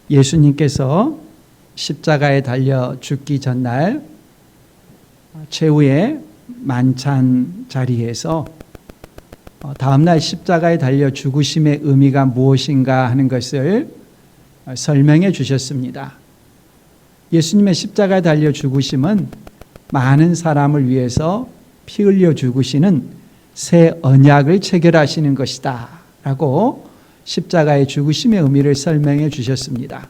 예수님께서 십자가에 달려 죽기 전날 최후의 만찬 자리에서 다음날 십자가에 달려 죽으심의 의미가 무엇인가 하는 것을 설명해 주셨습니다. 예수님의 십자가에 달려 죽으심은 많은 사람을 위해서 피 흘려 죽으시는 새 언약을 체결하시는 것이다 라고 십자가의 죽으심의 의미를 설명해 주셨습니다.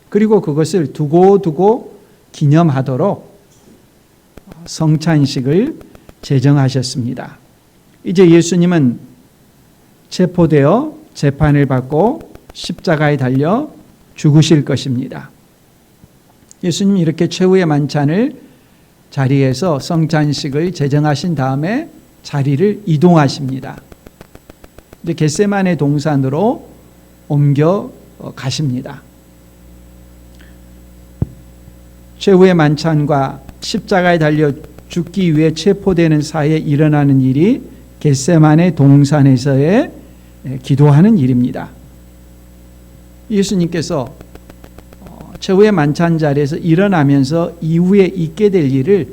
그리고 그것을 두고두고 기념하도록 성찬식을 제정하셨습니다. 이제 예수님은 체포되어 재판을 받고 십자가에 달려 죽으실 것입니다. 예수님이 이렇게 최후의 만찬을 자리에서 성찬식을 제정하신 다음에 자리를 이동하십니다. 이제 겟세마네 동산으로 옮겨 가십니다. 최후의 만찬과 십자가에 달려 죽기 위해 체포되는 사이에 일어나는 일이 겟세마네 동산에서의 기도하는 일입니다. 예수님께서 최후의 만찬 자리에서 일어나면서 이후에 있게 될 일을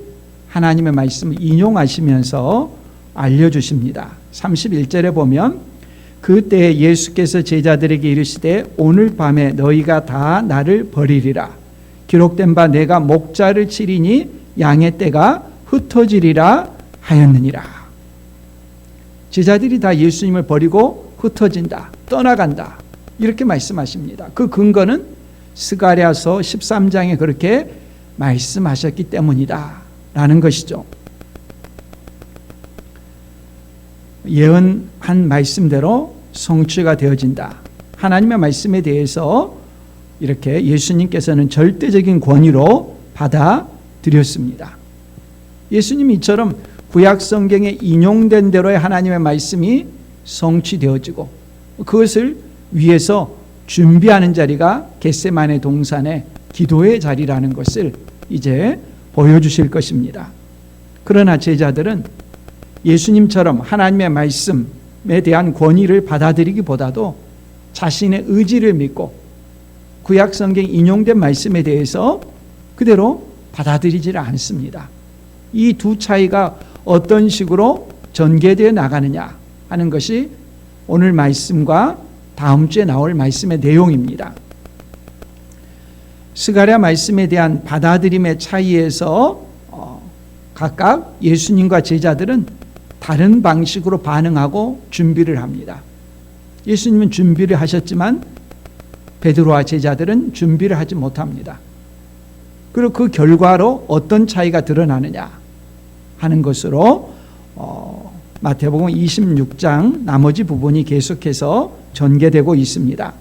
하나님의 말씀을 인용하시면서 알려주십니다. 31절에 보면 그때 예수께서 제자들에게 이르시되 오늘 밤에 너희가 다 나를 버리리라. 기록된 바 내가 목자를 치리니 양의 떼가 흩어지리라 하였느니라. 제자들이 다 예수님을 버리고 흩어진다, 떠나간다 이렇게 말씀하십니다. 그 근거는 스가랴서 13장에 그렇게 말씀하셨기 때문이다 라는 것이죠. 예언한 말씀대로 성취가 되어진다. 하나님의 말씀에 대해서 이렇게 예수님께서는 절대적인 권위로 받아들였습니다. 예수님이 이처럼 구약 성경에 인용된 대로의 하나님의 말씀이 성취되어지고 그것을 위해서 준비하는 자리가 겟세마네 동산의 기도의 자리라는 것을 이제 보여주실 것입니다. 그러나 제자들은 예수님처럼 하나님의 말씀에 대한 권위를 받아들이기보다도 자신의 의지를 믿고 구약 성경 인용된 말씀에 대해서 그대로 받아들이지를 않습니다. 이 두 차이가 어떤 식으로 전개되어 나가느냐 하는 것이 오늘 말씀과 다음 주에 나올 말씀의 내용입니다. 스가랴 말씀에 대한 받아들임의 차이에서 각각 예수님과 제자들은 다른 방식으로 반응하고 준비를 합니다. 예수님은 준비를 하셨지만 베드로와 제자들은 준비를 하지 못합니다. 그리고 그 결과로 어떤 차이가 드러나느냐 하는 것으로 마태복음 26장 나머지 부분이 계속해서 전개되고 있습니다.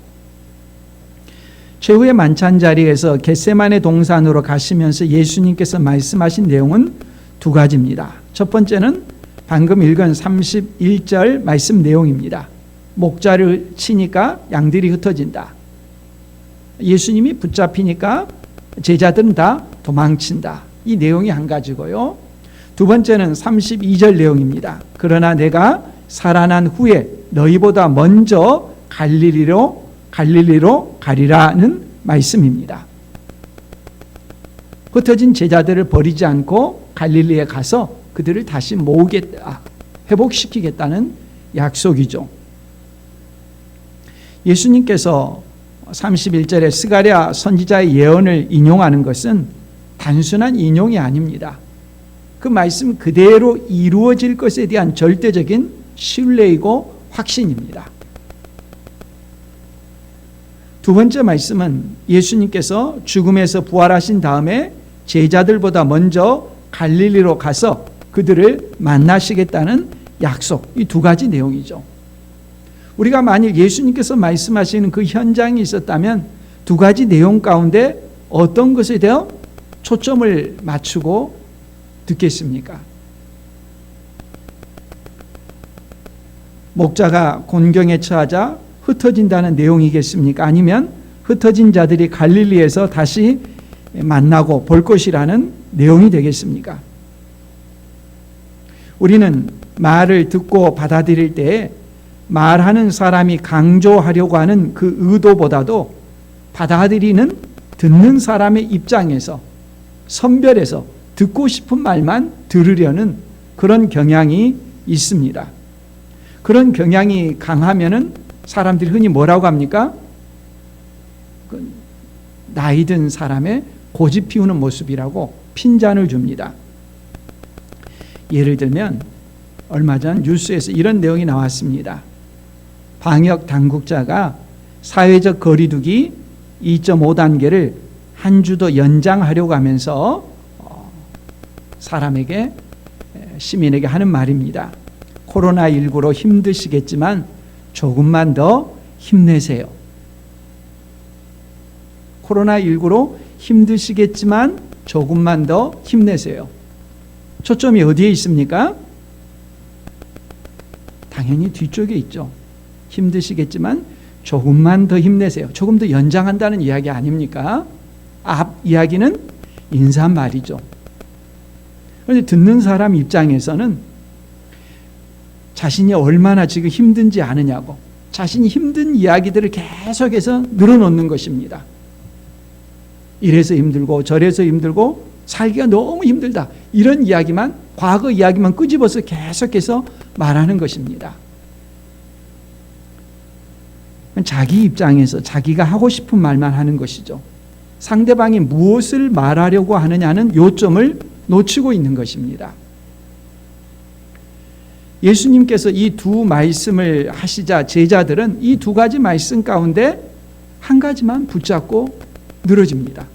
최후의 만찬 자리에서 겟세마네 동산으로 가시면서 예수님께서 말씀하신 내용은 두 가지입니다. 첫 번째는 방금 읽은 31절 말씀 내용입니다. 목자를 치니까 양들이 흩어진다. 예수님이 붙잡히니까 제자들은 다 도망친다. 이 내용이 한 가지고요. 두 번째는 32절 내용입니다. 그러나 내가 살아난 후에 너희보다 먼저 갈릴리로 가리라는 말씀입니다. 흩어진 제자들을 버리지 않고 갈릴리에 가서 그들을 다시 모으겠다, 회복시키겠다는 약속이죠. 예수님께서 31절에 스가랴 선지자의 예언을 인용하는 것은 단순한 인용이 아닙니다. 그 말씀 그대로 이루어질 것에 대한 절대적인 신뢰이고 확신입니다. 두 번째 말씀은 예수님께서 죽음에서 부활하신 다음에 제자들보다 먼저 갈릴리로 가서 그들을 만나시겠다는 약속, 이 두 가지 내용이죠. 우리가 만일 예수님께서 말씀하시는 그 현장이 있었다면 두 가지 내용 가운데 어떤 것에 대해 초점을 맞추고 듣겠습니까? 목자가 곤경에 처하자 흩어진다는 내용이겠습니까? 아니면 흩어진 자들이 갈릴리에서 다시 만나고 볼 것이라는 내용이 되겠습니까? 우리는 말을 듣고 받아들일 때에 말하는 사람이 강조하려고 하는 그 의도보다도 받아들이는 듣는 사람의 입장에서 선별해서 듣고 싶은 말만 들으려는 그런 경향이 있습니다. 그런 경향이 강하면은 사람들이 흔히 뭐라고 합니까? 나이 든 사람의 고집 피우는 모습이라고 핀잔을 줍니다. 예를 들면 얼마 전 뉴스에서 이런 내용이 나왔습니다. 방역 당국자가 사회적 거리두기 2.5단계를 한 주 더 연장하려고 하면서 사람에게, 시민에게 하는 말입니다. 코로나19로 힘드시겠지만 조금만 더 힘내세요. 코로나19로 힘드시겠지만 조금만 더 힘내세요. 초점이 어디에 있습니까? 당연히 뒤쪽에 있죠. 힘드시겠지만 조금만 더 힘내세요. 조금 더 연장한다는 이야기 아닙니까? 앞 이야기는 인사말이죠. 그런데 듣는 사람 입장에서는 자신이 얼마나 지금 힘든지 아느냐고, 자신이 힘든 이야기들을 계속해서 늘어놓는 것입니다. 이래서 힘들고 저래서 힘들고 살기가 너무 힘들다, 이런 이야기만, 과거 이야기만 끄집어서 계속해서 말하는 것입니다. 자기 입장에서 자기가 하고 싶은 말만 하는 것이죠. 상대방이 무엇을 말하려고 하느냐는 요점을 놓치고 있는 것입니다. 예수님께서 이 두 말씀을 하시자 제자들은 이 두 가지 말씀 가운데 한 가지만 붙잡고 늘어집니다.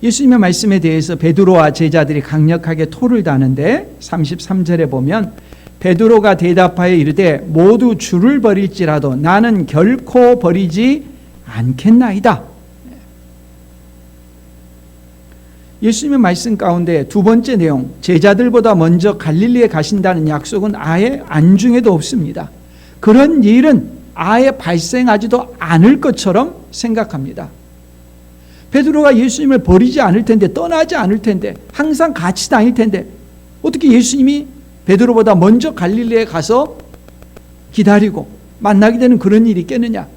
예수님의 말씀에 대해서 베드로와 제자들이 강력하게 토를 다는데 33절에 보면 베드로가 대답하여 이르되 모두 줄을 버릴지라도 나는 결코 버리지 않겠나이다. 예수님의 말씀 가운데 두 번째 내용, 제자들보다 먼저 갈릴리에 가신다는 약속은 아예 안중에도 없습니다. 그런 일은 아예 발생하지도 않을 것처럼 생각합니다. 베드로가 예수님을 버리지 않을 텐데, 떠나지 않을 텐데, 항상 같이 다닐 텐데 어떻게 예수님이 베드로보다 먼저 갈릴리에 가서 기다리고 만나게 되는 그런 일이 있겠느냐?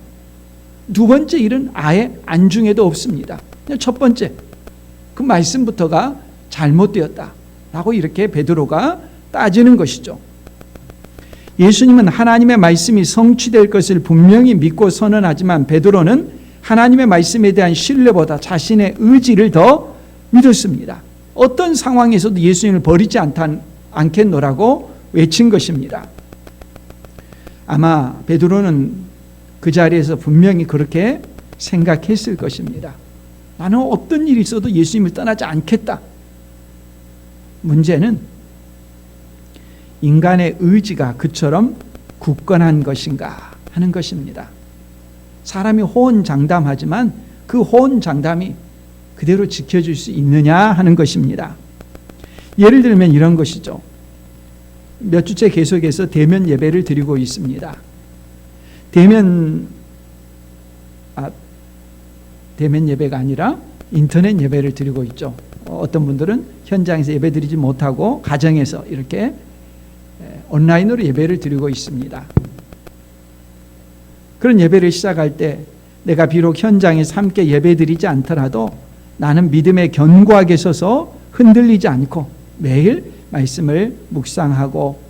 두 번째 일은 아예 안중에도 없습니다. 첫 번째, 그 말씀부터가 잘못되었다라고 이렇게 베드로가 따지는 것이죠. 예수님은 하나님의 말씀이 성취될 것을 분명히 믿고 선언하지만 베드로는 하나님의 말씀에 대한 신뢰보다 자신의 의지를 더 믿었습니다. 어떤 상황에서도 예수님을 버리지 않겠노라고 외친 것입니다. 아마 베드로는 그 자리에서 분명히 그렇게 생각했을 것입니다. 나는 어떤 일이 있어도 예수님을 떠나지 않겠다. 문제는 인간의 의지가 그처럼 굳건한 것인가 하는 것입니다. 사람이 호언장담하지만 그 호언장담이 그대로 지켜질 수 있느냐 하는 것입니다. 예를 들면 이런 것이죠. 몇 주째 계속해서 대면 예배를 드리고 있습니다. 대면 예배가 아니라 인터넷 예배를 드리고 있죠. 어떤 분들은 현장에서 예배 드리지 못하고 가정에서 이렇게 온라인으로 예배를 드리고 있습니다. 그런 예배를 시작할 때 내가 비록 현장에서 함께 예배 드리지 않더라도 나는 믿음에 견고하게 서서 흔들리지 않고 매일 말씀을 묵상하고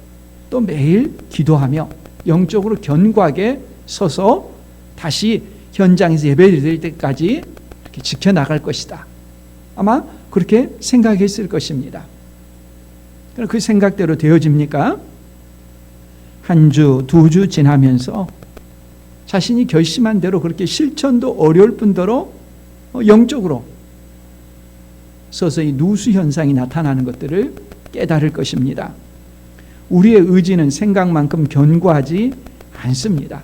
또 매일 기도하며 영적으로 견고하게 서서 다시 현장에서 예배 드릴 때까지 이렇게 지켜나갈 것이다. 아마 그렇게 생각했을 것입니다. 그럼 그 생각대로 되어집니까? 한 주, 두 주 지나면서 자신이 결심한 대로 그렇게 실천도 어려울 뿐더러 영적으로 서서히 누수 현상이 나타나는 것들을 깨달을 것입니다. 우리의 의지는 생각만큼 견고하지 않습니다.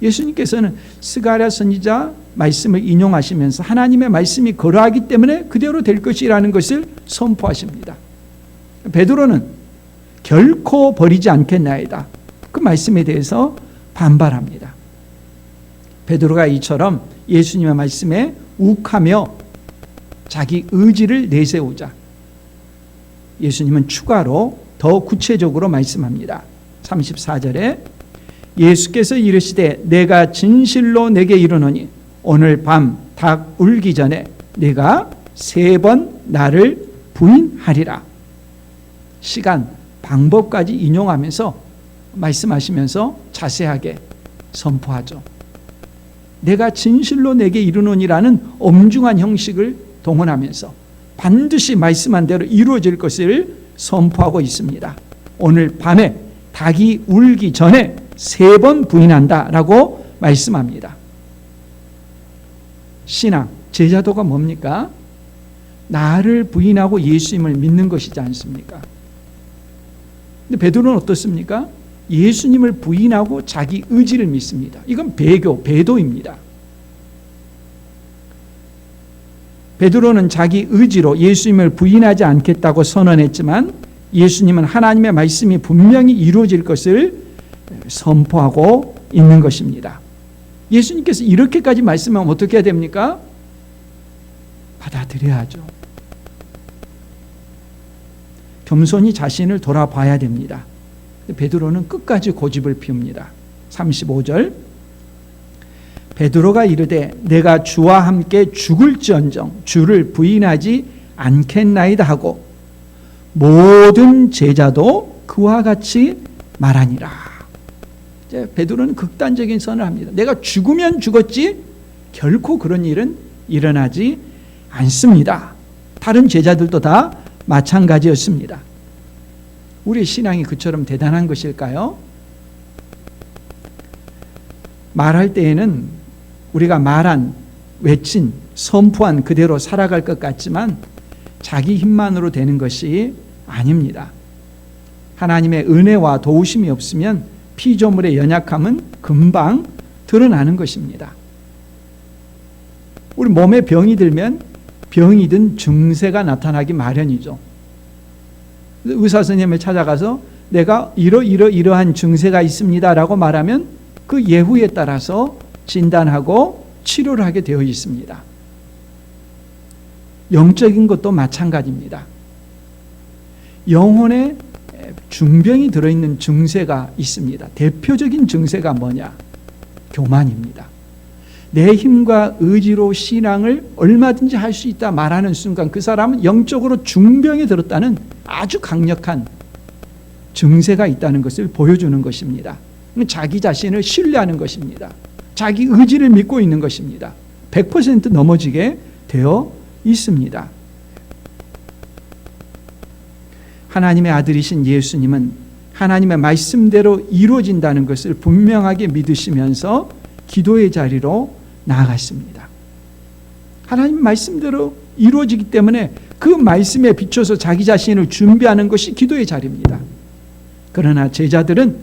예수님께서는 스가랴 선지자 말씀을 인용하시면서 하나님의 말씀이 그러하기 때문에 그대로 될 것이라는 것을 선포하십니다. 베드로는 결코 버리지 않겠나이다. 그 말씀에 대해서 반발합니다. 베드로가 이처럼 예수님의 말씀에 욱하며 자기 의지를 내세우자 예수님은 추가로 더 구체적으로 말씀합니다. 34절에 예수께서 이르시되 내가 진실로 내게 이르노니 오늘 밤 닭 울기 전에 내가 3번 나를 부인하리라. 시간, 방법까지 인용하면서 말씀하시면서 자세하게 선포하죠. 내가 진실로 내게 이르노니라는 엄중한 형식을 동원하면서 반드시 말씀한 대로 이루어질 것을 선포하고 있습니다. 오늘 밤에 닭이 울기 전에 3번 부인한다라고 말씀합니다. 신앙, 제자도가 뭡니까? 나를 부인하고 예수님을 믿는 것이지 않습니까? 근데 베드로는 어떻습니까? 예수님을 부인하고 자기 의지를 믿습니다. 이건 배도입니다. 베드로는 자기 의지로 예수님을 부인하지 않겠다고 선언했지만 예수님은 하나님의 말씀이 분명히 이루어질 것을 선포하고 있는 것입니다. 예수님께서 이렇게까지 말씀하면 어떻게 해야 됩니까? 받아들여야죠. 겸손히 자신을 돌아봐야 됩니다. 베드로는 끝까지 고집을 피웁니다. 35절 베드로가 이르되 내가 주와 함께 죽을지언정 주를 부인하지 않겠나이다 하고 모든 제자도 그와 같이 말하니라. 베드로는 극단적인 선을 합니다. 내가 죽으면 죽었지 결코 그런 일은 일어나지 않습니다. 다른 제자들도 다 마찬가지였습니다. 우리의 신앙이 그처럼 대단한 것일까요? 말할 때에는 우리가 말한, 외친, 선포한 그대로 살아갈 것 같지만 자기 힘만으로 되는 것이 아닙니다. 하나님의 은혜와 도우심이 없으면 피조물의 연약함은 금방 드러나는 것입니다. 우리 몸에 병이 들면 병이 든 증세가 나타나기 마련이죠. 의사 선생님을 찾아가서 내가 이러한 증세가 있습니다라고 말하면 그 예후에 따라서 진단하고 치료를 하게 되어 있습니다. 영적인 것도 마찬가지입니다. 영혼에 중병이 들어있는 증세가 있습니다. 대표적인 증세가 뭐냐? 교만입니다. 내 힘과 의지로 신앙을 얼마든지 할 수 있다 말하는 순간 그 사람은 영적으로 중병에 들었다는 아주 강력한 증세가 있다는 것을 보여주는 것입니다. 자기 자신을 신뢰하는 것입니다. 자기 의지를 믿고 있는 것입니다. 100% 넘어지게 되어 있습니다. 하나님의 아들이신 예수님은 하나님의 말씀대로 이루어진다는 것을 분명하게 믿으시면서 기도의 자리로 나아갔습니다. 하나님의 말씀대로 이루어지기 때문에 그 말씀에 비춰서 자기 자신을 준비하는 것이 기도의 자리입니다. 그러나 제자들은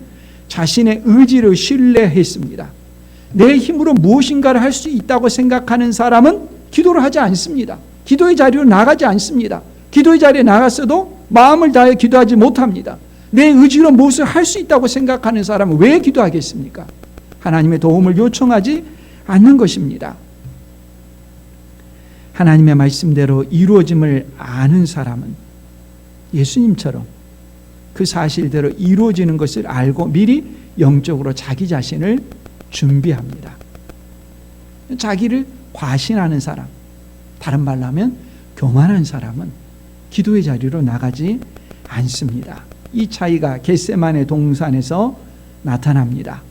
자신의 의지를 신뢰했습니다. 내 힘으로 무엇인가를 할 수 있다고 생각하는 사람은 기도를 하지 않습니다. 기도의 자리로 나가지 않습니다. 기도의 자리에 나갔어도 마음을 다해 기도하지 못합니다. 내 의지로 무엇을 할 수 있다고 생각하는 사람은 왜 기도하겠습니까? 하나님의 도움을 요청하지 않는 것입니다. 하나님의 말씀대로 이루어짐을 아는 사람은 예수님처럼 그 사실대로 이루어지는 것을 알고 미리 영적으로 자기 자신을 준비합니다. 자기를 과신하는 사람, 다른 말로 하면 교만한 사람은 기도의 자리로 나가지 않습니다. 이 차이가 겟세마네 동산에서 나타납니다.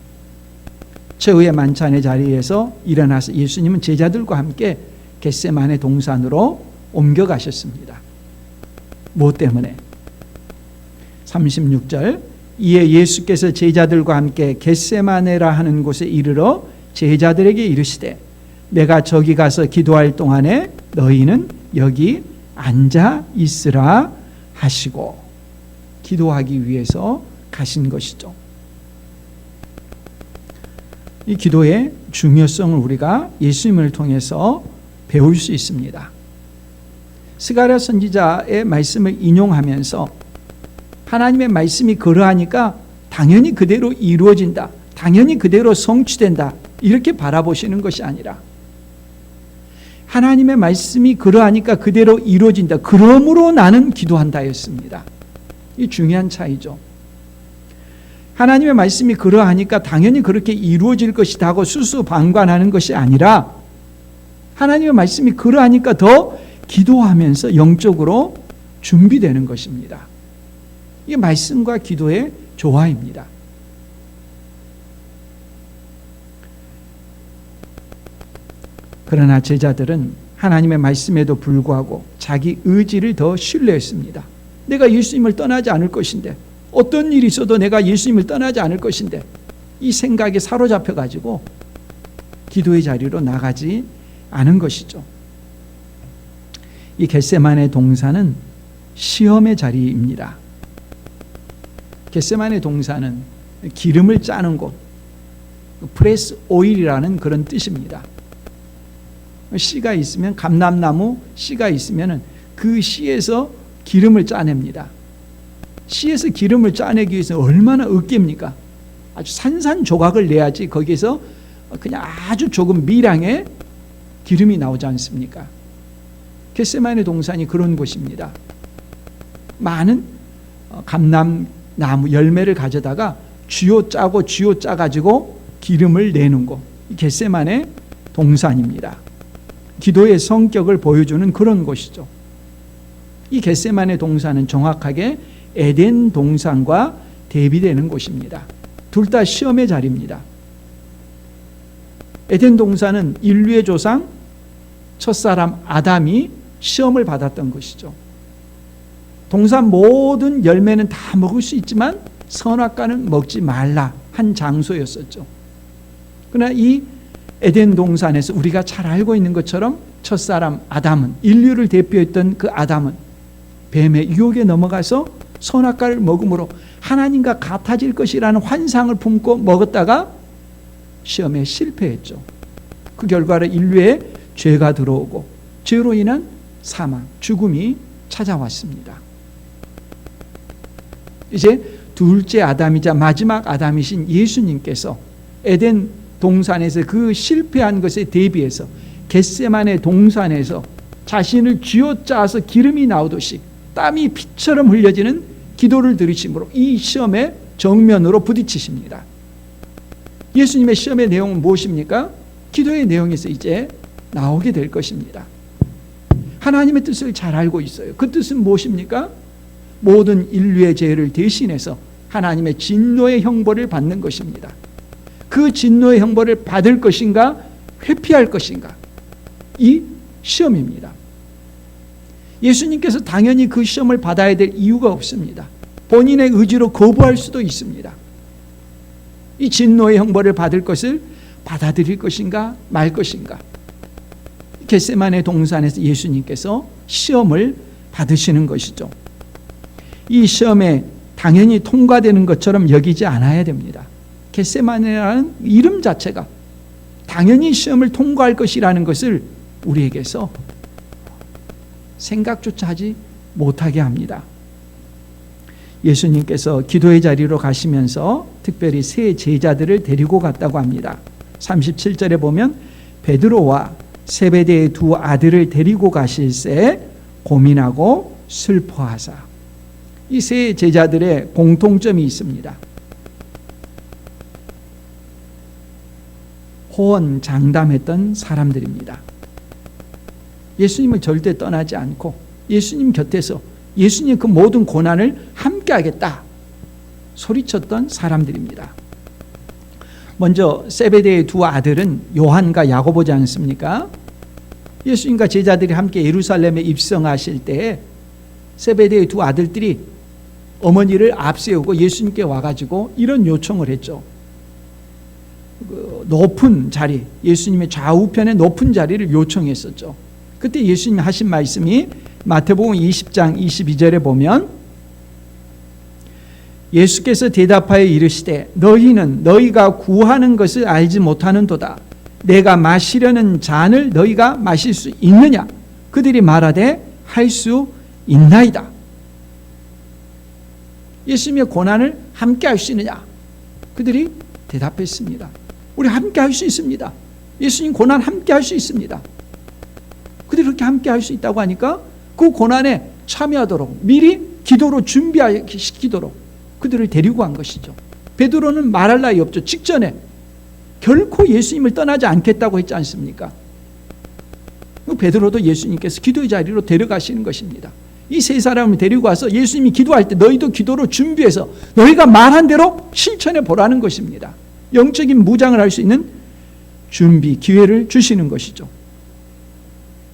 최후의 만찬의 자리에서 일어나서 예수님은 제자들과 함께 겟세마네 동산으로 옮겨가셨습니다. 무엇 때문에? 36절 이에 예수께서 제자들과 함께 겟세마네라 하는 곳에 이르러 제자들에게 이르시되 내가 저기 가서 기도할 동안에 너희는 여기 앉아 있으라 하시고 기도하기 위해서 가신 것이죠. 이 기도의 중요성을 우리가 예수님을 통해서 배울 수 있습니다. 스가랴 선지자의 말씀을 인용하면서 하나님의 말씀이 그러하니까 당연히 그대로 이루어진다, 당연히 그대로 성취된다 이렇게 바라보시는 것이 아니라 하나님의 말씀이 그러하니까 그대로 이루어진다, 그러므로 나는 기도한다였습니다. 이 중요한 차이죠. 하나님의 말씀이 그러하니까 당연히 그렇게 이루어질 것이다 하고 수수방관하는 것이 아니라 하나님의 말씀이 그러하니까 더 기도하면서 영적으로 준비되는 것입니다. 이게 말씀과 기도의 조화입니다. 그러나 제자들은 하나님의 말씀에도 불구하고 자기 의지를 더 신뢰했습니다. 내가 예수님을 떠나지 않을 것인데, 어떤 일이 있어도 내가 예수님을 떠나지 않을 것인데, 이 생각에 사로잡혀 가지고 기도의 자리로 나가지 않은 것이죠. 이 겟세마네 동산은 시험의 자리입니다. 겟세마네 동산은 기름을 짜는 곳, 프레스 오일이라는 그런 뜻입니다. 씨가 있으면, 감람나무 씨가 있으면 그 씨에서 기름을 짜냅니다. 씨에서 기름을 짜내기 위해서 얼마나 으깹니까? 아주 산산조각을 내야지 거기에서 그냥 아주 조금 미량의 기름이 나오지 않습니까? 겟세마네 동산이 그런 곳입니다. 많은 감람나무 열매를 가져다가 쥐어 짜가지고 기름을 내는 곳, 겟세마네 동산입니다. 기도의 성격을 보여주는 그런 곳이죠. 이 겟세마네 동산은 정확하게 에덴 동산과 대비되는 곳입니다. 둘 다 시험의 자리입니다. 에덴 동산은 인류의 조상 첫사람 아담이 시험을 받았던 것이죠. 동산 모든 열매는 다 먹을 수 있지만 선악과는 먹지 말라 한 장소였었죠. 그러나 이 에덴 동산에서 우리가 잘 알고 있는 것처럼 첫사람 아담은, 인류를 대표했던 그 아담은 뱀의 유혹에 넘어가서 선악과를 먹음으로 하나님과 같아질 것이라는 환상을 품고 먹었다가 시험에 실패했죠. 그 결과로 인류에 죄가 들어오고 죄로 인한 사망, 죽음이 찾아왔습니다. 이제 둘째 아담이자 마지막 아담이신 예수님께서 에덴 동산에서 그 실패한 것에 대비해서 겟세마네 동산에서 자신을 쥐어짜서 기름이 나오듯이 땀이 피처럼 흘려지는 기도를 들으심으로 이 시험에 정면으로 부딪히십니다. 예수님의 시험의 내용은 무엇입니까? 기도의 내용에서 이제 나오게 될 것입니다. 하나님의 뜻을 잘 알고 있어요. 그 뜻은 무엇입니까? 모든 인류의 죄를 대신해서 하나님의 진노의 형벌을 받는 것입니다. 그 진노의 형벌을 받을 것인가 회피할 것인가, 이 시험입니다. 예수님께서 당연히 그 시험을 받아야 될 이유가 없습니다. 본인의 의지로 거부할 수도 있습니다. 이 진노의 형벌을 받을 것을 받아들일 것인가 말 것인가. 겟세마네 동산에서 예수님께서 시험을 받으시는 것이죠. 이 시험에 당연히 통과되는 것처럼 여기지 않아야 됩니다. 겟세마네라는 이름 자체가 당연히 시험을 통과할 것이라는 것을 우리에게서 생각조차 하지 못하게 합니다. 예수님께서 기도의 자리로 가시면서 특별히 세 제자들을 데리고 갔다고 합니다. 37절에 보면 베드로와 세베대의 두 아들을 데리고 가실새 고민하고 슬퍼하사. 이 세 제자들의 공통점이 있습니다. 호언장담했던 사람들입니다. 예수님을 절대 떠나지 않고 예수님 곁에서 예수님 그 모든 고난을 함께하겠다 소리쳤던 사람들입니다. 먼저 세베대의 두 아들은 요한과 야고보지 않습니까? 예수님과 제자들이 함께 예루살렘에 입성하실 때에 세베대의 두 아들들이 어머니를 앞세우고 예수님께 와가지고 이런 요청을 했죠. 그 높은 자리, 예수님의 좌우편의 높은 자리를 요청했었죠. 그때 예수님이 하신 말씀이 마태복음 20장 22절에 보면 예수께서 대답하여 이르시되 너희는 너희가 구하는 것을 알지 못하는도다. 내가 마시려는 잔을 너희가 마실 수 있느냐? 그들이 말하되 할 수 있나이다. 예수님의 고난을 함께 할 수 있느냐? 그들이 대답했습니다. 우리 함께 할 수 있습니다. 예수님 고난 함께 할 수 있습니다. 그들이 그렇게 함께 할 수 있다고 하니까 그 고난에 참여하도록 미리 기도로 준비시키도록 그들을 데리고 간 것이죠. 베드로는 말할 나위 없죠. 직전에 결코 예수님을 떠나지 않겠다고 했지 않습니까? 베드로도 예수님께서 기도의 자리로 데려가시는 것입니다. 이 세 사람을 데리고 와서 예수님이 기도할 때 너희도 기도로 준비해서 너희가 말한 대로 실천해 보라는 것입니다. 영적인 무장을 할 수 있는 준비, 기회를 주시는 것이죠.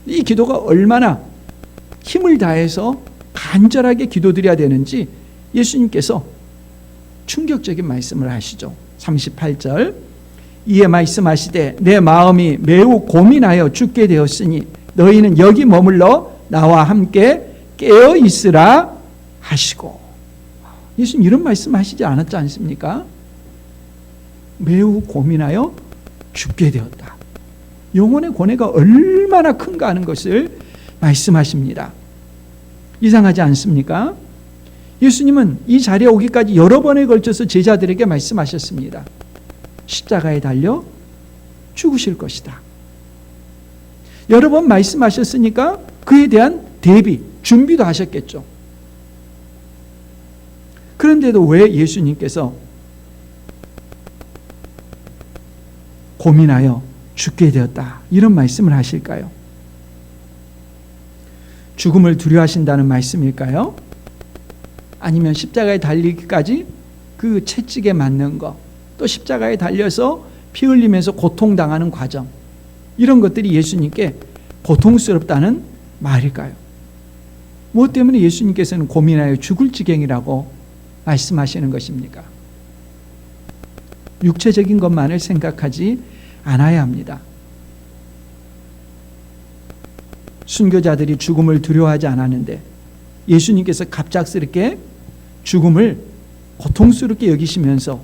이 기도가 얼마나 힘을 다해서 간절하게 기도드려야 되는지 예수님께서 충격적인 말씀을 하시죠. 38절, 이에 말씀하시되 내 마음이 매우 고민하여 죽게 되었으니 너희는 여기 머물러 나와 함께 깨어 있으라 하시고. 예수님 이런 말씀 하시지 않았지 않습니까? 매우 고민하여 죽게 되었다. 영혼의 고뇌가 얼마나 큰가 하는 것을 말씀하십니다. 이상하지 않습니까? 예수님은 이 자리에 오기까지 여러 번에 걸쳐서 제자들에게 말씀하셨습니다. 십자가에 달려 죽으실 것이다. 여러 번 말씀하셨으니까 그에 대한 대비, 준비도 하셨겠죠. 그런데도 왜 예수님께서 고민하여 죽게 되었다 이런 말씀을 하실까요? 죽음을 두려워하신다는 말씀일까요? 아니면 십자가에 달리기까지 그 채찍에 맞는 것, 또 십자가에 달려서 피 흘리면서 고통당하는 과정, 이런 것들이 예수님께 고통스럽다는 말일까요? 무엇 때문에 예수님께서는 고민하여 죽을 지경이라고 말씀하시는 것입니까? 육체적인 것만을 생각하지 않아야 합니다. 순교자들이 죽음을 두려워하지 않았는데 예수님께서 갑작스럽게 죽음을 고통스럽게 여기시면서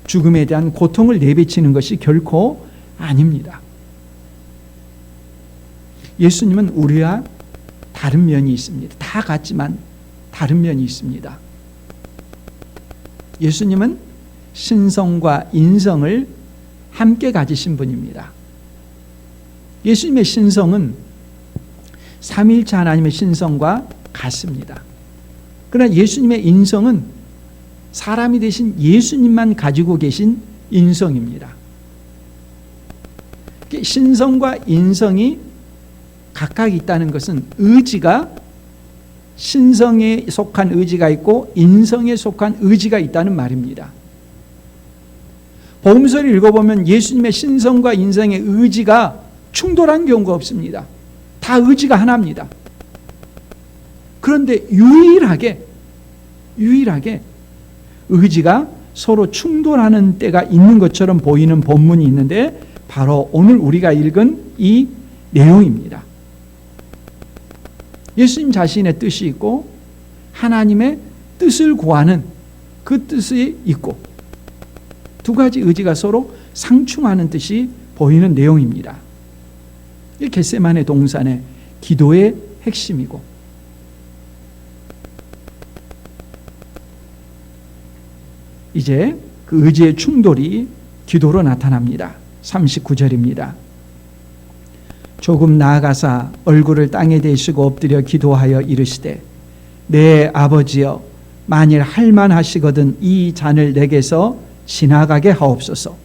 죽음에 대한 고통을 내비치는 것이 결코 아닙니다. 예수님은 우리와 다른 면이 있습니다. 다 같지만 다른 면이 있습니다. 예수님은 신성과 인성을 함께 가지신 분입니다. 예수님의 신성은 삼위일체 하나님의 신성과 같습니다. 그러나 예수님의 인성은 사람이 되신 예수님만 가지고 계신 인성입니다. 신성과 인성이 각각 있다는 것은 의지가 신성에 속한 의지가 있고 인성에 속한 의지가 있다는 말입니다. 복음서를 읽어보면 예수님의 신성과 인성의 의지가 충돌한 경우가 없습니다. 다 의지가 하나입니다. 그런데 유일하게 의지가 서로 충돌하는 때가 있는 것처럼 보이는 본문이 있는데 바로 오늘 우리가 읽은 이 내용입니다. 예수님 자신의 뜻이 있고 하나님의 뜻을 구하는 그 뜻이 있고 두 가지 의지가 서로 상충하는 뜻이 보이는 내용입니다. 이 겟세마네 동산의 기도의 핵심이고 이제 그 의지의 충돌이 기도로 나타납니다. 39절입니다. 조금 나아가사 얼굴을 땅에 대시고 엎드려 기도하여 이르시되 내 아버지여 만일 할만하시거든 이 잔을 내게서 지나가게 하옵소서.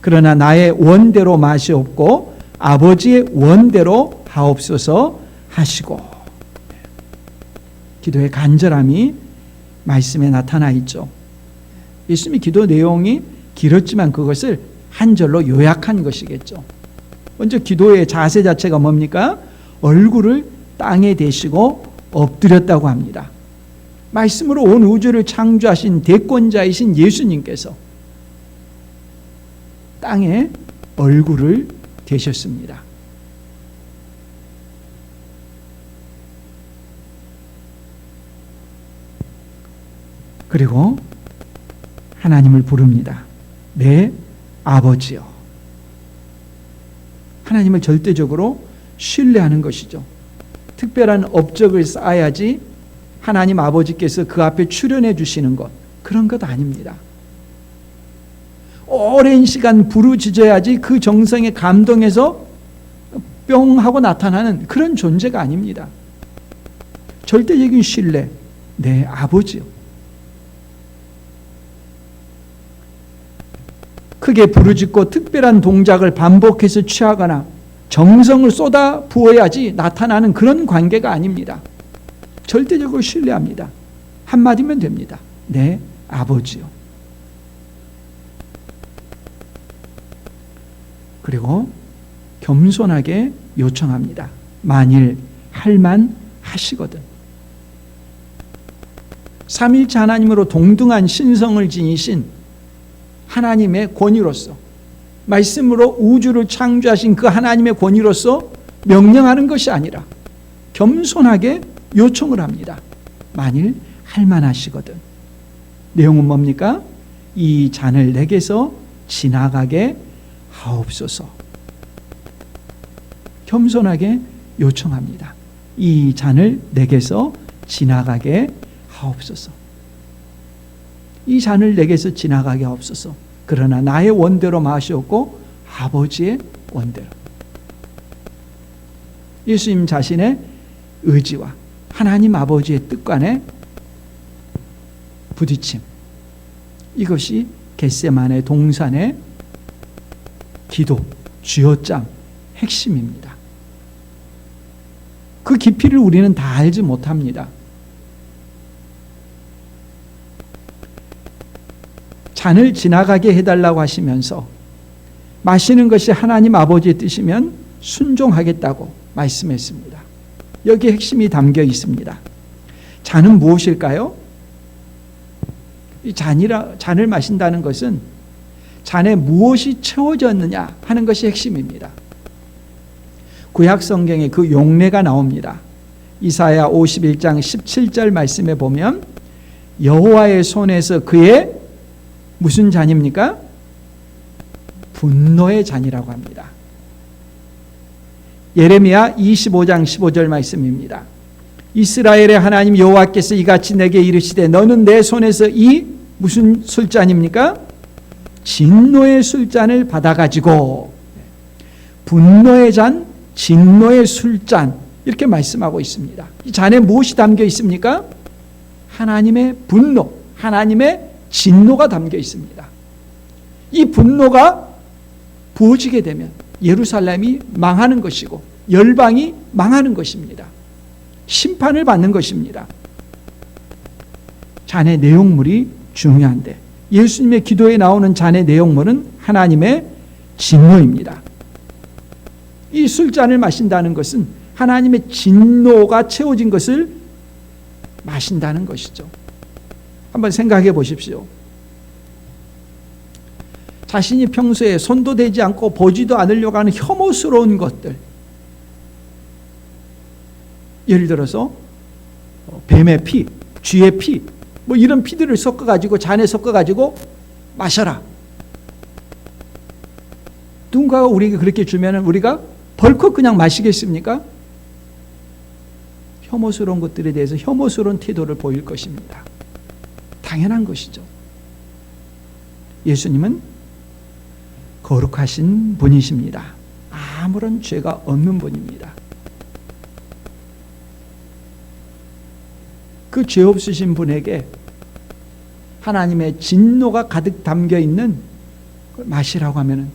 그러나 나의 원대로 마시옵고 아버지의 원대로 하옵소서 하시고. 기도의 간절함이 말씀에 나타나 있죠. 예수님의 기도 내용이 길었지만 그것을 한 절로 요약한 것이겠죠. 먼저 기도의 자세 자체가 뭡니까? 얼굴을 땅에 대시고 엎드렸다고 합니다. 말씀으로 온 우주를 창조하신 대권자이신 예수님께서 땅에 얼굴을 대셨습니다. 그리고 하나님을 부릅니다. 내 아버지요. 하나님을 절대적으로 신뢰하는 것이죠. 특별한 업적을 쌓아야지 하나님 아버지께서 그 앞에 출연해 주시는 것, 그런 것 아닙니다. 오랜 시간 부르짖어야지 그 정성에 감동해서 뿅 하고 나타나는 그런 존재가 아닙니다. 절대적인 신뢰, 내 아버지요. 크게 부르짖고 특별한 동작을 반복해서 취하거나 정성을 쏟아 부어야지 나타나는 그런 관계가 아닙니다. 절대적으로 신뢰합니다. 한마디면 됩니다. 네, 아버지요. 그리고 겸손하게 요청합니다. 만일 할만 하시거든. 삼일체 하나님으로 동등한 신성을 지니신 하나님의 권위로서, 말씀으로 우주를 창조하신 그 하나님의 권위로서 명령하는 것이 아니라 겸손하게 요청을 합니다. 만일 할만하시거든. 내용은 뭡니까? 이 잔을 내게서 지나가게 하옵소서. 겸손하게 요청합니다. 이 잔을 내게서 지나가게 하옵소서. 이 잔을 내게서 지나가게 하옵소서. 그러나 나의 원대로 마시옵고 아버지의 원대로. 예수님 자신의 의지와 하나님 아버지의 뜻 간의 부딪힘, 이것이 겟세마네 동산의 기도, 쥐어짱 핵심입니다. 그 깊이를 우리는 다 알지 못합니다. 잔을 지나가게 해달라고 하시면서 마시는 것이 하나님 아버지의 뜻이면 순종하겠다고 말씀했습니다. 여기에 핵심이 담겨 있습니다. 잔은 무엇일까요? 이 잔을 마신다는 것은 잔에 무엇이 채워졌느냐 하는 것이 핵심입니다. 구약 성경에 그 용례가 나옵니다. 이사야 51장 17절 말씀에 보면 여호와의 손에서 그의 무슨 잔입니까? 분노의 잔이라고 합니다. 예레미야 25장 15절 말씀입니다. 이스라엘의 하나님 여호와께서 이같이 내게 이르시되 너는 내 손에서 이 무슨 술잔입니까? 진노의 술잔을 받아가지고, 분노의 잔, 진노의 술잔, 이렇게 말씀하고 있습니다. 이 잔에 무엇이 담겨 있습니까? 하나님의 분노, 하나님의 진노가 담겨 있습니다. 이 분노가 부어지게 되면 예루살렘이 망하는 것이고 열방이 망하는 것입니다. 심판을 받는 것입니다. 잔의 내용물이 중요한데 예수님의 기도에 나오는 잔의 내용물은 하나님의 진노입니다. 이 술잔을 마신다는 것은 하나님의 진노가 채워진 것을 마신다는 것이죠. 한번 생각해 보십시오. 자신이 평소에 손도 대지 않고 보지도 않으려고 하는 혐오스러운 것들, 예를 들어서 뱀의 피, 쥐의 피, 뭐 이런 피들을 섞어가지고 잔에 섞어가지고 마셔라. 누군가가 우리에게 그렇게 주면 우리가 벌컥 그냥 마시겠습니까? 혐오스러운 것들에 대해서 혐오스러운 태도를 보일 것입니다. 당연한 것이죠. 예수님은 거룩하신 분이십니다. 아무런 죄가 없는 분입니다. 그 죄 없으신 분에게 하나님의 진노가 가득 담겨 있는 걸 마시라고 하면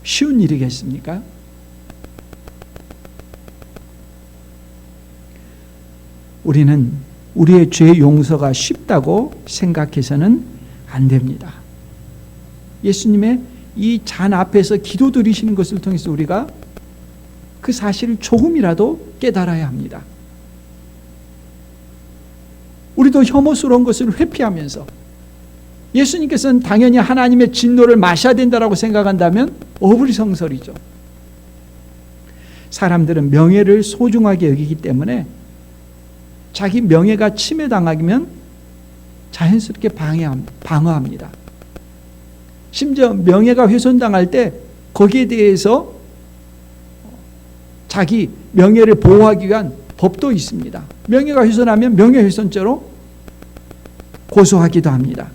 쉬운 일이겠습니까? 우리는 우리의 죄 용서가 쉽다고 생각해서는 안 됩니다. 예수님의 이 잔 앞에서 기도 드리시는 것을 통해서 우리가 그 사실을 조금이라도 깨달아야 합니다. 우리도 혐오스러운 것을 회피하면서 예수님께서는 당연히 하나님의 진노를 마셔야 된다고 생각한다면 어불성설이죠. 사람들은 명예를 소중하게 여기기 때문에 자기 명예가 침해당하면 자연스럽게 방어합니다. 심지어 명예가 훼손당할 때 거기에 대해서 자기 명예를 보호하기 위한 법도 있습니다. 명예가 훼손하면 명예훼손죄로 고소하기도 합니다.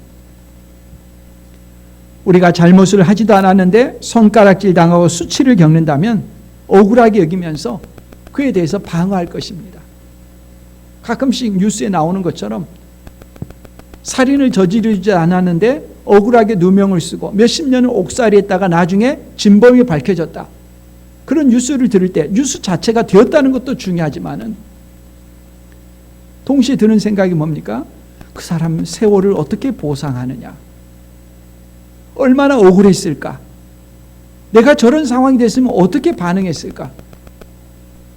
우리가 잘못을 하지도 않았는데 손가락질 당하고 수치를 겪는다면 억울하게 여기면서 그에 대해서 방어할 것입니다. 가끔씩 뉴스에 나오는 것처럼 살인을 저지르지 않았는데 억울하게 누명을 쓰고 몇십 년을 옥살이 했다가 나중에 진범이 밝혀졌다. 그런 뉴스를 들을 때 뉴스 자체가 되었다는 것도 중요하지만은 동시에 드는 생각이 뭡니까? 그 사람 세월을 어떻게 보상하느냐? 얼마나 억울했을까? 내가 저런 상황이 됐으면 어떻게 반응했을까?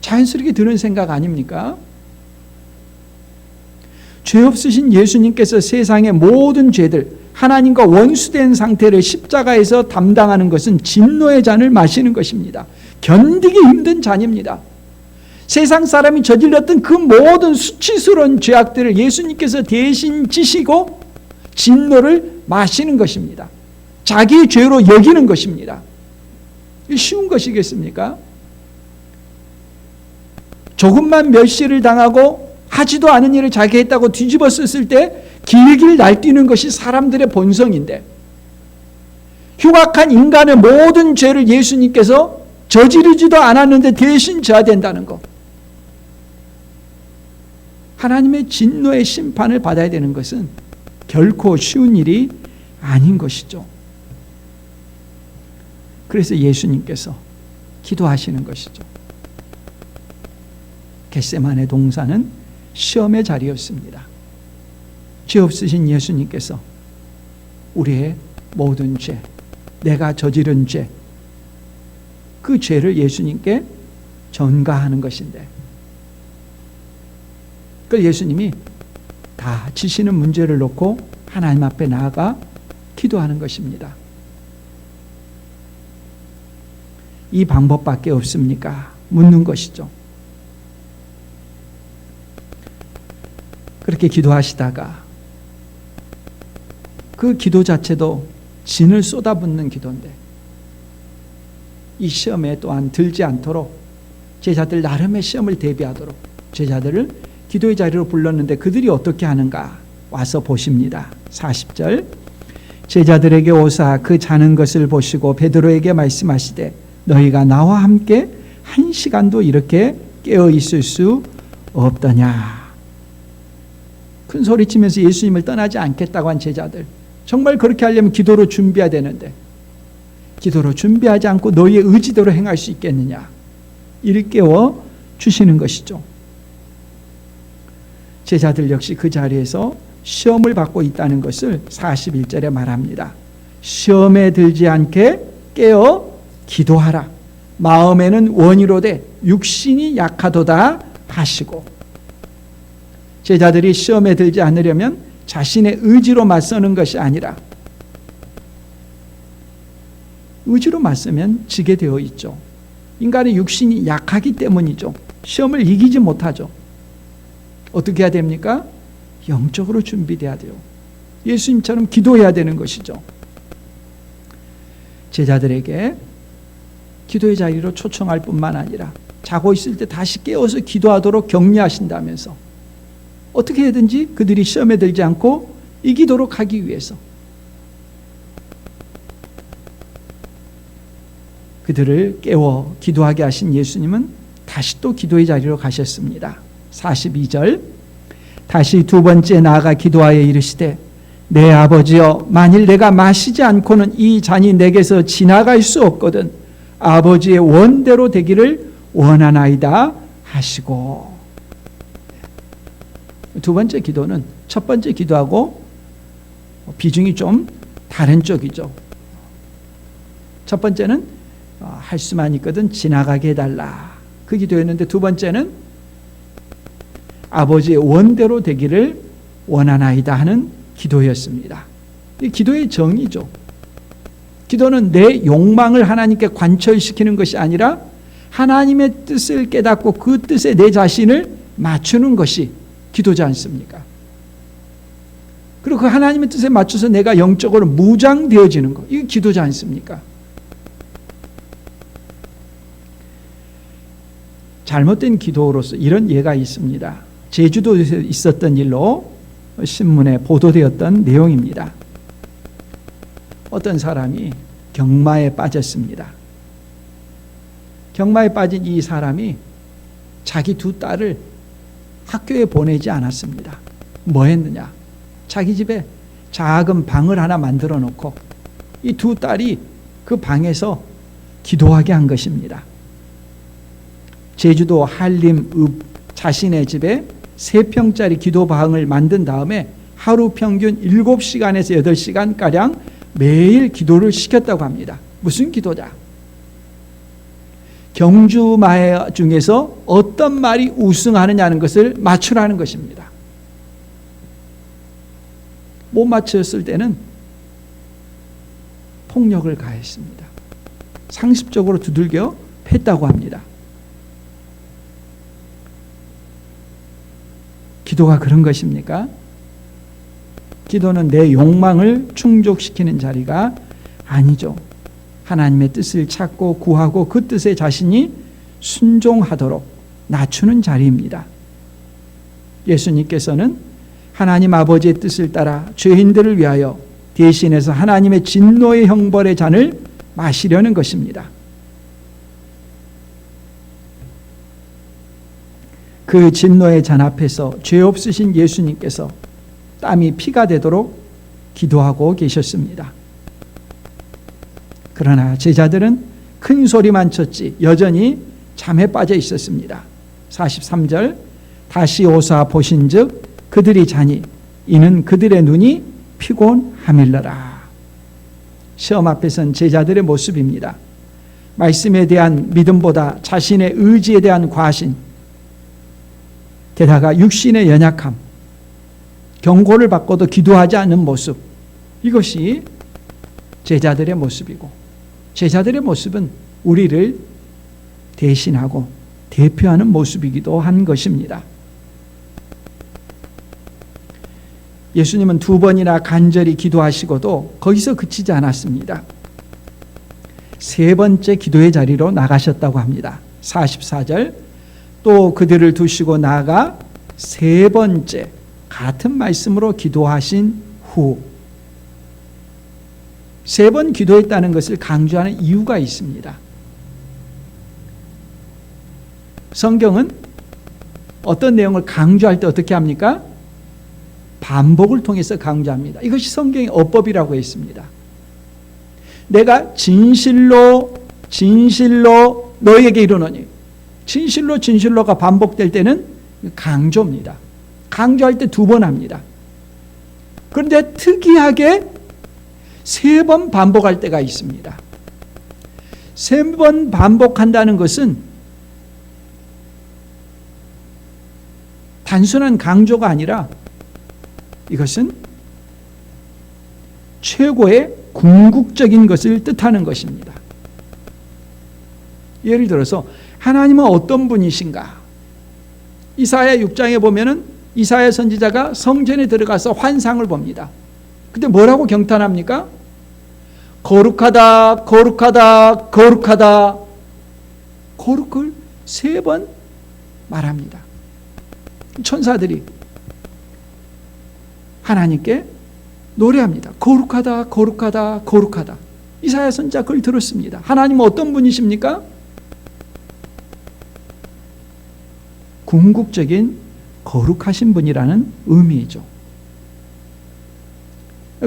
자연스럽게 드는 생각 아닙니까? 죄 없으신 예수님께서 세상의 모든 죄들, 하나님과 원수된 상태를 십자가에서 담당하는 것은 진노의 잔을 마시는 것입니다. 견디기 힘든 잔입니다. 세상 사람이 저질렀던 그 모든 수치스러운 죄악들을 예수님께서 대신 지시고 진노를 마시는 것입니다. 자기의 죄로 여기는 것입니다. 쉬운 것이겠습니까? 조금만 멸시를 당하고 하지도 않은 일을 자기가 했다고 뒤집어 썼을 때 길길 날뛰는 것이 사람들의 본성인데, 흉악한 인간의 모든 죄를 예수님께서 저지르지도 않았는데 대신 져야 된다는 것, 하나님의 진노의 심판을 받아야 되는 것은 결코 쉬운 일이 아닌 것이죠. 그래서 예수님께서 기도하시는 것이죠. 겟세마네 동산은 시험의 자리였습니다. 죄 없으신 예수님께서 우리의 모든 죄, 내가 저지른 죄, 그 죄를 예수님께 전가하는 것인데, 그 예수님이 다 지시는 문제를 놓고 하나님 앞에 나아가 기도하는 것입니다. 이 방법밖에 없습니까? 묻는 것이죠. 그렇게 기도하시다가 그 기도 자체도 진을 쏟아붓는 기도인데, 이 시험에 또한 들지 않도록 제자들 나름의 시험을 대비하도록 제자들을 기도의 자리로 불렀는데 그들이 어떻게 하는가 와서 보십니다. 40절, 제자들에게 오사 그 자는 것을 보시고 베드로에게 말씀하시되 너희가 나와 함께 1시간도 이렇게 깨어 있을 수 없더냐. 큰 소리치면서 예수님을 떠나지 않겠다고 한 제자들, 정말 그렇게 하려면 기도로 준비해야 되는데 기도로 준비하지 않고 너희의 의지대로 행할 수 있겠느냐, 이를 깨워 주시는 것이죠. 제자들 역시 그 자리에서 시험을 받고 있다는 것을 41절에 말합니다. 시험에 들지 않게 깨어 기도하라. 마음에는 원이로되 육신이 약하도다 하시고, 제자들이 시험에 들지 않으려면 자신의 의지로 맞서는 것이 아니라 의지로 맞서면 지게 되어 있죠. 인간의 육신이 약하기 때문이죠. 시험을 이기지 못하죠. 어떻게 해야 됩니까? 영적으로 준비돼야 돼요. 예수님처럼 기도해야 되는 것이죠. 제자들에게 기도의 자리로 초청할 뿐만 아니라 자고 있을 때 다시 깨워서 기도하도록 격려하신다면서 어떻게 해든지 그들이 시험에 들지 않고 이기도록 하기 위해서 그들을 깨워 기도하게 하신 예수님은 다시 또 기도의 자리로 가셨습니다. 42절, 다시 두 번째 나아가 기도하여 이르시되 내 아버지여, 만일 내가 마시지 않고는 이 잔이 내게서 지나갈 수 없거든 아버지의 원대로 되기를 원하나이다 하시고. 두 번째 기도는 첫 번째 기도하고 비중이 좀 다른 쪽이죠. 첫 번째는 할 수만 있거든 지나가게 해달라, 그 기도였는데 두 번째는 아버지의 원대로 되기를 원하나이다 하는 기도였습니다. 이 기도의 정의죠. 기도는 내 욕망을 하나님께 관철시키는 것이 아니라 하나님의 뜻을 깨닫고 그 뜻에 내 자신을 맞추는 것이 기도지 않습니까? 그리고 그 하나님의 뜻에 맞춰서 내가 영적으로 무장되어지는 것, 이게 기도지 않습니까? 잘못된 기도로서 이런 예가 있습니다. 제주도에서 있었던 일로 신문에 보도되었던 내용입니다. 어떤 사람이 경마에 빠졌습니다. 경마에 빠진 이 사람이 자기 두 딸을 학교에 보내지 않았습니다. 뭐 했느냐? 자기 집에 작은 방을 하나 만들어 놓고 이 두 딸이 그 방에서 기도하게 한 것입니다. 제주도 한림읍 자신의 집에 3평짜리 기도방을 만든 다음에 하루 평균 7시간에서 8시간가량 매일 기도를 시켰다고 합니다. 무슨 기도냐? 경주마해 중에서 어떤 말이 우승하느냐는 것을 맞추라는 것입니다. 못 맞췄을 때는 폭력을 가했습니다. 상습적으로 두들겨 팼다고 합니다. 기도가 그런 것입니까? 기도는 내 욕망을 충족시키는 자리가 아니죠. 하나님의 뜻을 찾고 구하고 그 뜻에 자신이 순종하도록 낮추는 자리입니다. 예수님께서는 하나님 아버지의 뜻을 따라 죄인들을 위하여 대신해서 하나님의 진노의 형벌의 잔을 마시려는 것입니다. 그 진노의 잔 앞에서 죄 없으신 예수님께서 땀이 피가 되도록 기도하고 계셨습니다. 그러나 제자들은 큰 소리만 쳤지 여전히 잠에 빠져 있었습니다. 43절 다시 오사 보신즉 그들이 자니 이는 그들의 눈이 피곤함일러라. 시험 앞에 선 제자들의 모습입니다. 말씀에 대한 믿음보다 자신의 의지에 대한 과신, 게다가 육신의 연약함, 경고를 받고도 기도하지 않는 모습, 이것이 제자들의 모습이고, 제자들의 모습은 우리를 대신하고 대표하는 모습이기도 한 것입니다. 예수님은 2번이나 간절히 기도하시고도 거기서 그치지 않았습니다. 3번째 기도의 자리로 나가셨다고 합니다. 44절 또 그들을 두시고 나아가 3번째 같은 말씀으로 기도하신 후 3번 기도했다는 것을 강조하는 이유가 있습니다. 성경은 어떤 내용을 강조할 때 어떻게 합니까? 반복을 통해서 강조합니다. 이것이 성경의 어법이라고 했습니다. 내가 진실로 너에게 이르노니, 진실로가 반복될 때는 강조입니다. 강조할 때 2번 합니다. 그런데 특이하게 3번 반복할 때가 있습니다. 3번 반복한다는 것은 단순한 강조가 아니라 이것은 최고의 궁극적인 것을 뜻하는 것입니다. 예를 들어서 하나님은 어떤 분이신가? 이사야 6장에 보면은 이사야 선지자가 성전에 들어가서 환상을 봅니다. 근데 뭐라고 경탄합니까? 거룩하다, 거룩하다, 거룩하다. 거룩을 3번 말합니다. 천사들이 하나님께 노래합니다. 거룩하다, 거룩하다, 거룩하다. 이사야 선지자 그걸 들었습니다. 하나님은 어떤 분이십니까? 궁극적인 거룩하신 분이라는 의미이죠.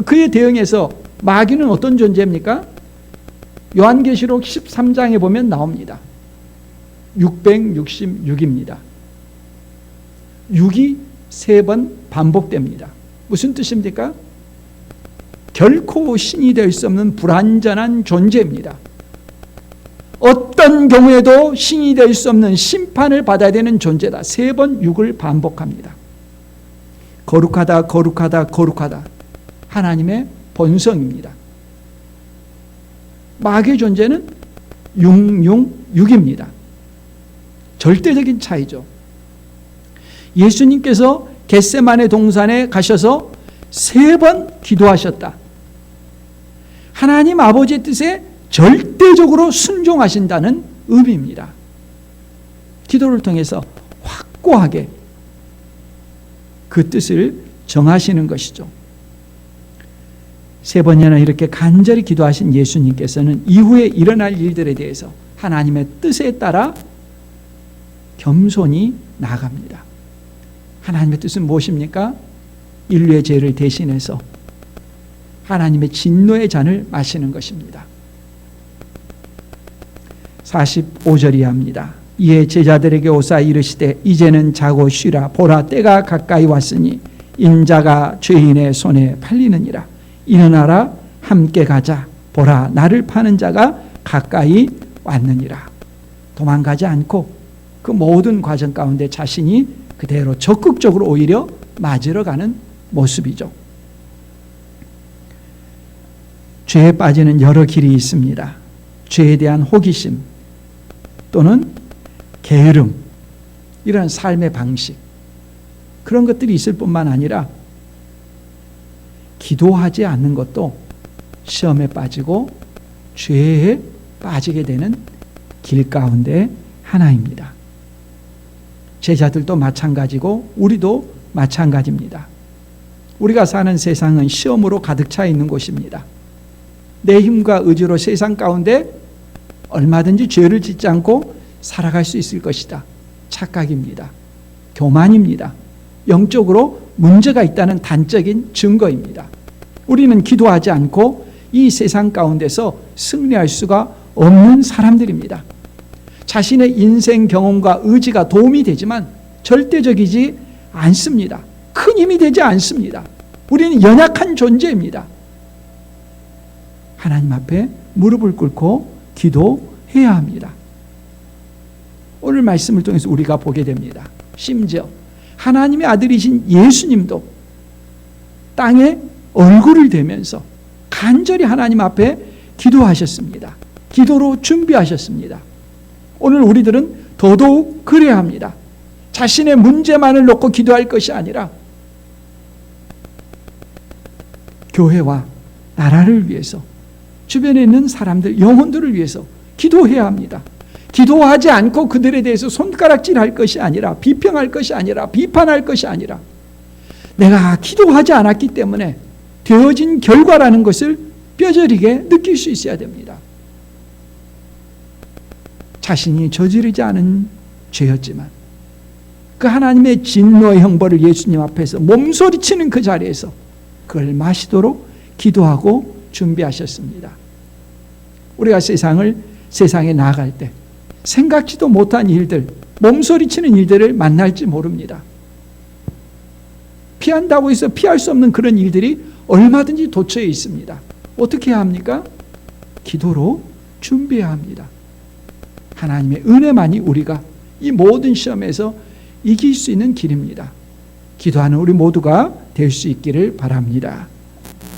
그에 대응해서 마귀는 어떤 존재입니까? 요한계시록 13장에 보면 나옵니다. 666입니다. 6이 3번 반복됩니다. 무슨 뜻입니까? 결코 신이 될 수 없는 불완전한 존재입니다. 어떤 경우에도 신이 될 수 없는 심판을 받아야 되는 존재다. 3번 6을 반복합니다. 거룩하다, 거룩하다, 거룩하다. 하나님의 본성입니다. 마귀의 존재는 666입니다. 절대적인 차이죠. 예수님께서 겟세마네 동산에 가셔서 3번 기도하셨다. 하나님 아버지의 뜻에 절대적으로 순종하신다는 의미입니다. 기도를 통해서 확고하게 그 뜻을 정하시는 것이죠. 3번이나 이렇게 간절히 기도하신 예수님께서는 이후에 일어날 일들에 대해서 하나님의 뜻에 따라 겸손히 나아갑니다. 하나님의 뜻은 무엇입니까? 인류의 죄를 대신해서 하나님의 진노의 잔을 마시는 것입니다. 45절이 합니다. 이에 제자들에게 오사 이르시되 이제는 자고 쉬라. 보라 때가 가까이 왔으니 인자가 죄인의 손에 팔리느니라. 일어나라 함께 가자. 보라 나를 파는 자가 가까이 왔느니라. 도망가지 않고 그 모든 과정 가운데 자신이 그대로 적극적으로 오히려 맞으러 가는 모습이죠. 죄에 빠지는 여러 길이 있습니다. 죄에 대한 호기심 또는 게으름, 이런 삶의 방식, 그런 것들이 있을 뿐만 아니라 기도하지 않는 것도 시험에 빠지고 죄에 빠지게 되는 길 가운데 하나입니다. 제자들도 마찬가지고 우리도 마찬가지입니다. 우리가 사는 세상은 시험으로 가득 차 있는 곳입니다. 내 힘과 의지로 세상 가운데 얼마든지 죄를 짓지 않고 살아갈 수 있을 것이다. 착각입니다. 교만입니다. 영적으로 문제가 있다는 단적인 증거입니다. 우리는 기도하지 않고 이 세상 가운데서 승리할 수가 없는 사람들입니다. 자신의 인생 경험과 의지가 도움이 되지만 절대적이지 않습니다. 큰 힘이 되지 않습니다. 우리는 연약한 존재입니다. 하나님 앞에 무릎을 꿇고 기도해야 합니다. 오늘 말씀을 통해서 우리가 보게 됩니다. 심지어 하나님의 아들이신 예수님도 땅에 얼굴을 대면서 간절히 하나님 앞에 기도하셨습니다. 기도로 준비하셨습니다. 오늘 우리들은 더더욱 그래야 합니다. 자신의 문제만을 놓고 기도할 것이 아니라 교회와 나라를 위해서, 주변에 있는 사람들, 영혼들을 위해서 기도해야 합니다. 기도하지 않고 그들에 대해서 손가락질할 것이 아니라, 비평할 것이 아니라, 비판할 것이 아니라, 내가 기도하지 않았기 때문에 되어진 결과라는 것을 뼈저리게 느낄 수 있어야 됩니다. 자신이 저지르지 않은 죄였지만 그 하나님의 진노의 형벌을 예수님 앞에서 몸소리치는 그 자리에서 그걸 마시도록 기도하고 준비하셨습니다. 우리가 세상에 나아갈 때 생각지도 못한 일들, 몸소리치는 일들을 만날지 모릅니다. 피한다고 해서 피할 수 없는 그런 일들이 얼마든지 도처에 있습니다. 어떻게 해야 합니까? 기도로 준비해야 합니다. 하나님의 은혜만이 우리가 이 모든 시험에서 이길 수 있는 길입니다. 기도하는 우리 모두가 될 수 있기를 바랍니다.